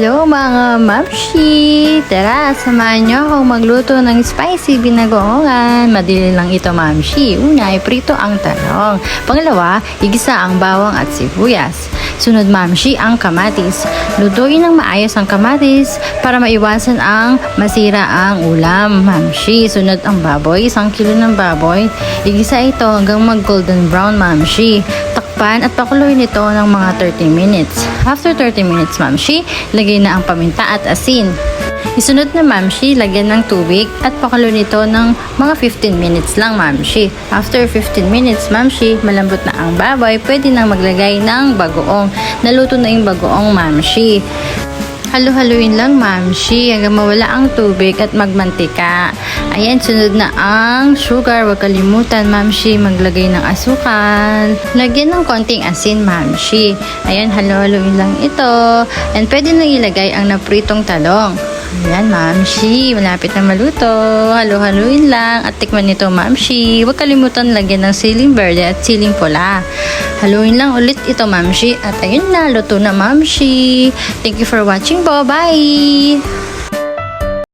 Hello mga mamshi! Tara, samahan nyo akong magluto ng spicy binagoongan. Madali lang ito mamshi. Una, iprito ang talong. Pangalawa, igisa ang bawang at sibuyas. Sunod mamshi ang kamatis. Lutuin ng maayos ang kamatis para maiwasan ang masira ang ulam. Mamshi, sunod ang baboy. 1 kilo ng baboy. Igisa ito hanggang mag golden brown mamshi. Takpan at pakuluin ito ng mga 30 minutes. After 30 minutes, mamshi, lagay na ang paminta at asin. Isunod na mamshi, lagyan ng tubig at pakuluin ito ng mga 15 minutes lang mamshi. After 15 minutes, mamshi, malambot na ang baboy, pwede nang maglagay ng bagoong. Naluto na yung bagoong mamshi. Halo-haluin lang mamshi hanggang mawala ang tubig at magmantika. Ayan, sunod na ang sugar. Huwag kalimutan mamshi maglagay ng asukal. Lagyan ng konting asin mamshi. Ayan, halo-haluin lang ito. And pwede na ilagay ang napritong talong. Ayan mamshi, malapit na maluto. Halo-haluin lang at tikman nito mamshi. Huwag kalimutan lagyan ng siling verde at siling pula. Haluin lang ulit ito mamshi. At ayun na, luto na mamshi. Thank you for watching po. Bye!